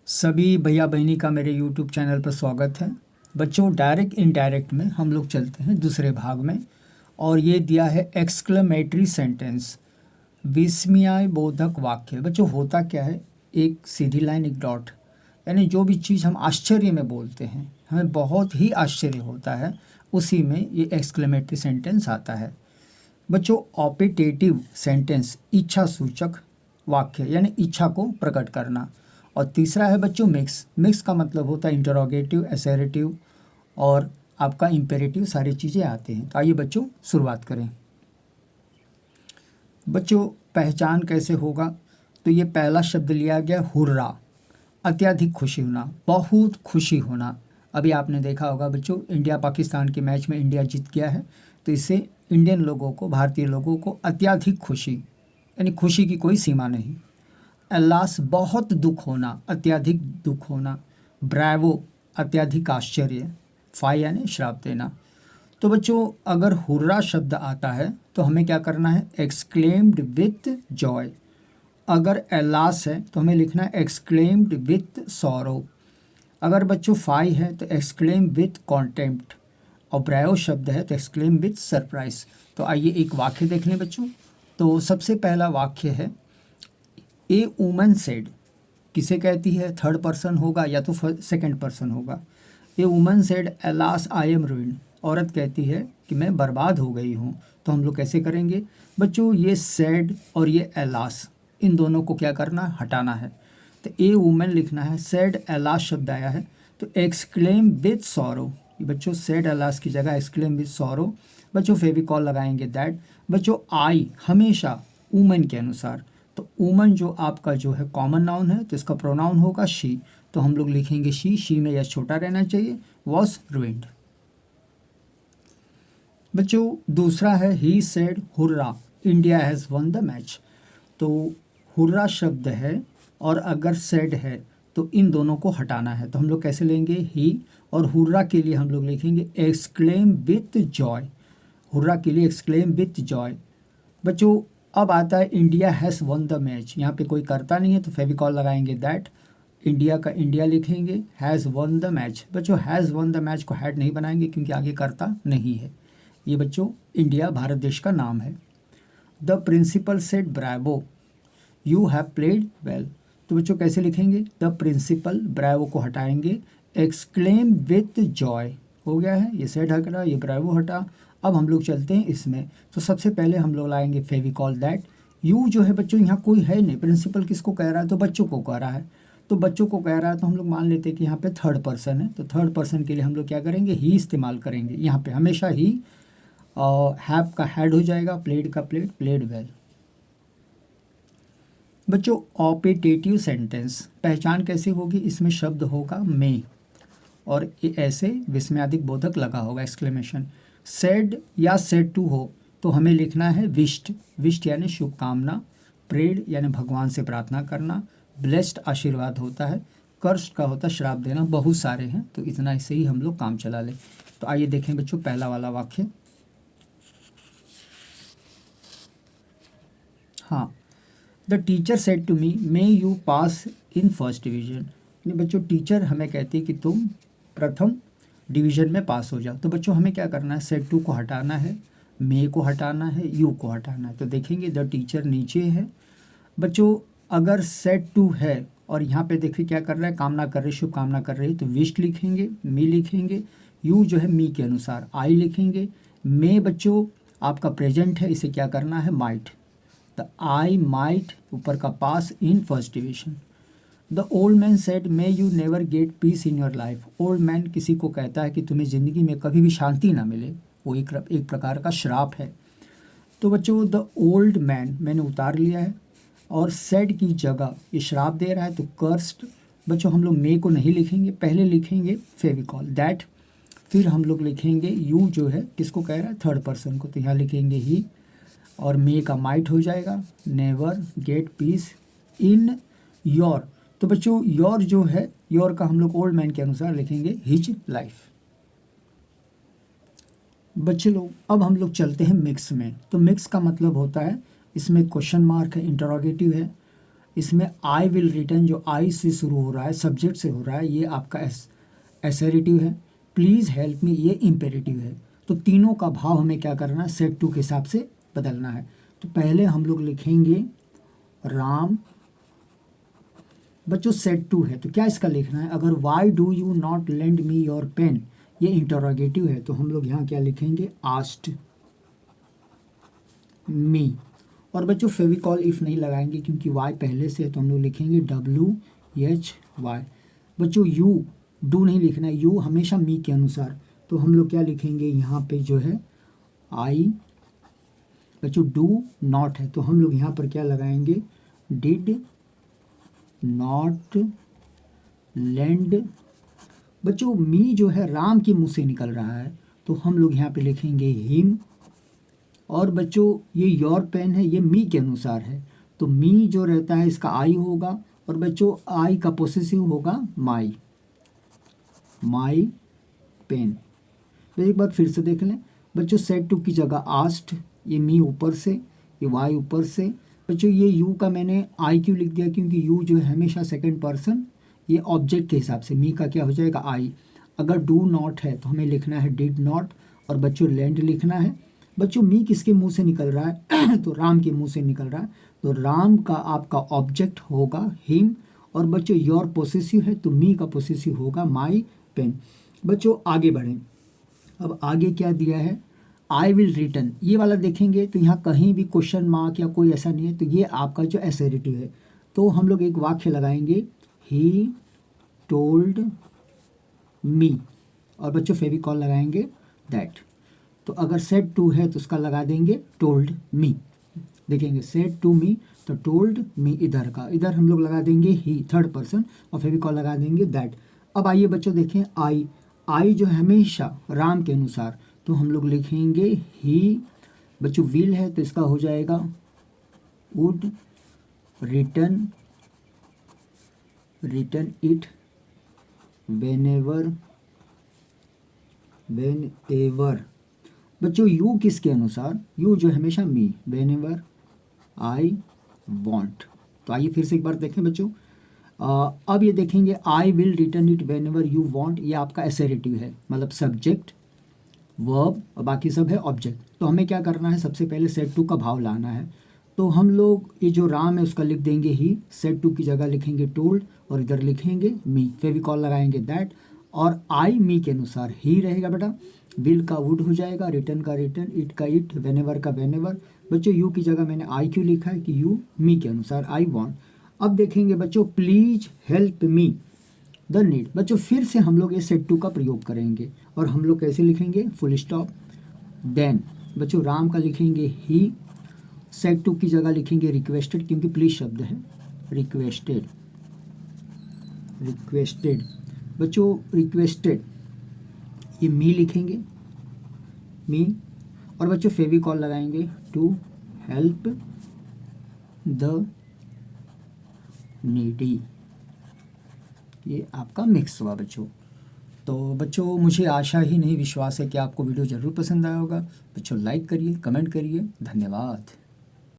सभी भैया बहनी का मेरे YouTube चैनल पर स्वागत है। बच्चों, डायरेक्ट इनडायरेक्ट में हम लोग चलते हैं दूसरे भाग में, और ये दिया है एक्सक्लेमेटरी सेंटेंस, विस्मय बोधक वाक्य। बच्चों, होता क्या है, एक सीधी लाइन एक डॉट, यानी जो भी चीज़ हम आश्चर्य में बोलते हैं, हमें बहुत ही आश्चर्य होता है, उसी में ये एक्सक्लेमेटरी सेंटेंस आता है। बच्चों, ऑपिटेटिव सेंटेंस, इच्छा सूचक वाक्य, यानी इच्छा को प्रकट करना। और तीसरा है बच्चों मिक्स। मिक्स का मतलब होता है इंटरोगेटिव, असर्टिव और आपका इम्पेरेटिव, सारी चीज़ें आते हैं। तो आइए बच्चों शुरुआत करें। बच्चों, पहचान कैसे होगा, तो ये पहला शब्द लिया गया हुर्रा, अत्यधिक खुशी होना, बहुत खुशी होना। अभी आपने देखा होगा बच्चों, इंडिया पाकिस्तान के मैच में इंडिया जीत गया है, तो इससे इंडियन लोगों को, भारतीय लोगों को अत्यधिक खुशी, यानी खुशी की कोई सीमा नहीं। अल्लास, बहुत दुख होना, अत्यधिक दुख होना। ब्रावो, अत्यधिक आश्चर्य। फाई यानी श्राप देना। तो बच्चों, अगर हुर्रा शब्द आता है तो हमें क्या करना है, एक्सक्लेम्ड विथ जॉय। अगर अल्लास है तो हमें लिखना है एक्सक्लेम्ड विथ सॉरो। अगर बच्चों फाई है तो एक्सक्लेम विथ कॉन्टेम्प्ट, और ब्रायो शब्द है तो एक्सक्लेम विथ सरप्राइज। तो आइए एक वाक्य देख लें बच्चों। तो सबसे पहला वाक्य है, ए वुमन सेड। किसे कहती है, थर्ड पर्सन होगा या तो सेकंड पर्सन होगा। A woman said alas I am ruined. औरत कहती है कि मैं बर्बाद हो गई हूँ। तो हम लोग कैसे करेंगे बच्चों, ये सेड और ये अलास, इन दोनों को क्या करना, हटाना है। तो ए वुमन लिखना है, सेड अलास शब्द आया है तो एक्सक्लेम विथ सॉरो। बच्चों, सेड अलास की जगह एक्सक्लेम विथ सॉरो। बच्चों, फेविकॉल लगाएंगे दैट। बच्चों, आई हमेशा वुमन के अनुसार, तो वुमन जो आपका जो है कॉमन नाउन है, तो इसका प्रोनाउन होगा शी। तो हम लोग लिखेंगे शी में यह छोटा रहना चाहिए, वॉज रूइंड। बच्चों, दूसरा है he said hurrah India has one the match. तो हुर्रा शब्द है और अगर सेड है तो इन दोनों को हटाना है। तो हम लोग कैसे लेंगे, ही, और हुर्रा के लिए हम लोग लिखेंगे एक्सक्लेम विथ जॉय। हुर्रा के लिए एक्सक्लेम विथ जॉय। बच्चों, अब आता है India has one the match. यहाँ पे कोई करता नहीं है तो फेविकॉल लगाएंगे दैट। इंडिया का इंडिया लिखेंगे, हैज़ वन द मैच। बच्चों, हैज़ वन द मैच को हैड नहीं बनाएंगे क्योंकि आगे करता नहीं है। ये बच्चों इंडिया भारत देश का नाम है। The principal said bravo you have played well. तो बच्चों कैसे लिखेंगे, द प्रिंसिपल, ब्रावो को हटाएंगे, एक्सक्लेम विथ जॉय। हो गया है, ये सेड हटा, ये ब्रावो हटा। अब हम लोग चलते हैं इसमें। तो सबसे पहले हम लोग लाएंगे फेविकॉल दैट। यू जो है बच्चों यहाँ कोई है नहीं, प्रिंसिपल किसको कह रहा है, तो बच्चों को कह रहा है। तो बच्चों को कह रहा है तो हम लोग मान लेते हैं कि यहाँ पे थर्ड पर्सन है, तो थर्ड पर्सन के लिए हम लोग क्या करेंगे, ही इस्तेमाल करेंगे। यहाँ पे हमेशा ही, हैव का हैड हो जाएगा, प्लेड का प्लेड, प्लेड वेल। बच्चों, ऑपिटेटिव सेंटेंस, पहचान कैसे होगी, इसमें शब्द होगा मे, और ये ऐसे विस्मयादिक बोधक लगा होगा, एक्सक्लेमेशन। सेड या सेड टू हो तो हमें लिखना है विश्ड। विश्ड यानी शुभकामना, प्रेड यानी भगवान से प्रार्थना करना, ब्लेस्ड आशीर्वाद होता है, कर्स्ट का होता है श्राप देना। बहुत सारे हैं तो इतना इससे ही हम लोग काम चला लें। तो आइए देखें बच्चों पहला वाला वाक्य। हाँ, the teacher said to me may you pass in first division. बच्चों, टीचर हमें कहती है कि तुम प्रथम डिवीजन में पास हो जाओ। तो बच्चों हमें क्या करना है, सेड टू को हटाना है, मे को हटाना है, यू को हटाना है। तो देखेंगे द टीचर नीचे है। बच्चों, अगर सेड टू है और यहाँ पे देखिए क्या कर रहा है, कामना कर रही, शुभकामना कर रही है, तो विश लिखेंगे, मी लिखेंगे, यू जो है मी के अनुसार आई लिखेंगे, मे बच्चों आपका प्रेजेंट है, इसे क्या करना है, माइट। द आई माइट ऊपर का pass in first division. The old man said may you never get peace in your life. Old man किसी को कहता है कि तुम्हें ज़िंदगी में कभी भी शांति ना मिले, वो एक प्रकार का श्राप है। तो बच्चों, द ओल्ड मैन मैंने उतार लिया है, और सेड की जगह ये श्राप दे रहा है तो कर्स्ड। बच्चों, हम लोग मे को नहीं लिखेंगे, पहले लिखेंगे फेविकॉल दैट, फिर हम लोग लिखेंगे यू जो है किसको कह रहा है, थर्ड पर्सन को, तो यहाँ लिखेंगे ही, और मे का माइट हो जाएगा, never get peace in your. तो बच्चों योर जो है, योर का हम लोग ओल्ड मैन के अनुसार लिखेंगे हिज लाइफ। बच्चे लोग, अब हम लोग चलते हैं मिक्स में। तो मिक्स का मतलब होता है, इसमें क्वेश्चन मार्क है, इंटरोगेटिव है, इसमें आई विल रिटर्न, जो आई से शुरू हो रहा है, सब्जेक्ट से हो रहा है, ये आपका एसेरेटिव है। प्लीज़ हेल्प मी, ये इम्पेरेटिव है। तो तीनों का भाव हमें क्या करना है, सेट टू के हिसाब से बदलना है। तो पहले हम लोग लिखेंगे राम। बच्चों सेट टू है तो क्या इसका लिखना है, अगर why do you not lend me your pen, ये इंटरोगेटिव है, तो हम लोग यहाँ क्या लिखेंगे, आस्ट मी। और बच्चों फेविकॉल इफ़ नहीं लगाएंगे क्योंकि वाई पहले से है, तो हम लोग लिखेंगे WHY। बच्चों यू डू नहीं लिखना है, यू हमेशा मी के अनुसार, तो हम लोग क्या लिखेंगे यहाँ पे जो है आई। बच्चों डू नॉट है तो हम लोग यहाँ पर क्या लगाएंगे, डिड नॉट लैंड। बच्चों मी जो है राम के मुंह से निकल रहा है, तो हम लोग यहाँ पे लिखेंगे हिम। और बच्चों ये योर पेन है, ये मी के अनुसार है, तो मी जो रहता है इसका आई होगा, और बच्चों आई का पोसेसिव होगा माई पेन। एक बार फिर से देख लें बच्चों, सेट टू की जगह आस्ट, ये मी ऊपर से, ये वाई ऊपर से। बच्चों ये यू का मैंने आई क्यों लिख दिया, क्योंकि यू जो है हमेशा सेकंड पर्सन, ये ऑब्जेक्ट के हिसाब से, मी का क्या हो जाएगा आई। अगर डू नॉट है तो हमें लिखना है डिड नॉट, और बच्चों लैंड लिखना है। बच्चों मी किसके मुंह से निकल रहा है तो राम के मुंह से निकल रहा है, तो राम का आपका ऑब्जेक्ट होगा हिम। और बच्चों योर पोसेसिव है तो मी का पोसेसिव होगा माई पेन। बच्चों आगे बढ़ें, अब आगे क्या दिया है, आई विल रिटर्न, ये वाला देखेंगे तो यहाँ कहीं भी क्वेश्चन मार्क या कोई ऐसा नहीं है, तो ये आपका जो एसेरेटिव है। तो हम लोग एक वाक्य लगाएंगे, ही टोल्ड मी, और बच्चों फेविकॉल लगाएंगे दैट। तो अगर सेड टू है तो उसका लगा देंगे टोल्ड मी। देखेंगे सेड टू मी, तो टोल्ड मी इधर का, इधर हम लोग लगा देंगे ही थर्ड पर्सन, और फेविकॉल लगा देंगे दैट। अब आइए बच्चों देखें आई जो है हमेशा राम के अनुसार, तो हम लोग लिखेंगे ही। बच्चों विल है तो इसका हो जाएगा would return it when ever. बच्चों यू किसके अनुसार, यू जो हमेशा मी, वेन एवर आई वॉन्ट। तो आइए फिर से एक बार देखें बच्चों, अब ये देखेंगे I will return it when ever you want, ये आपका एसेरेटिव है, मतलब सब्जेक्ट वर्ब और बाकी सब है ऑब्जेक्ट। तो हमें क्या करना है, सबसे पहले सेट टू का भाव लाना है। तो हम लोग ये जो राम है उसका लिख देंगे ही, सेट टू की जगह लिखेंगे टोल्ड, और इधर लिखेंगे मी, फेविकॉल लगाएंगे दैट, और आई मी के अनुसार ही रहेगा बेटा। विल का वुड हो जाएगा, रिटर्न का रिटर्न, इट का इट, वेनेवर का वेनेवर। बच्चों यू की जगह मैंने आई क्यों लिखा है कि यू मी के अनुसार आई वॉन्ट। अब देखेंगे बच्चों please help me the need. बच्चों फिर से हम लोग ये सेट टू का प्रयोग करेंगे, और हम लोग कैसे लिखेंगे, फुल स्टॉप देन। बच्चों राम का लिखेंगे ही, सेट टू की जगह लिखेंगे रिक्वेस्टेड, क्योंकि प्लीज शब्द है, रिक्वेस्टेड। बच्चों रिक्वेस्टेड ये मी लिखेंगे, मी, और बच्चों फेविकॉल लगाएंगे टू हेल्प द नीडी। ये आपका मिक्स हुआ बच्चों। तो बच्चों मुझे आशा ही नहीं विश्वास है कि आपको वीडियो ज़रूर पसंद आया होगा। बच्चों लाइक करिए, कमेंट करिए, धन्यवाद।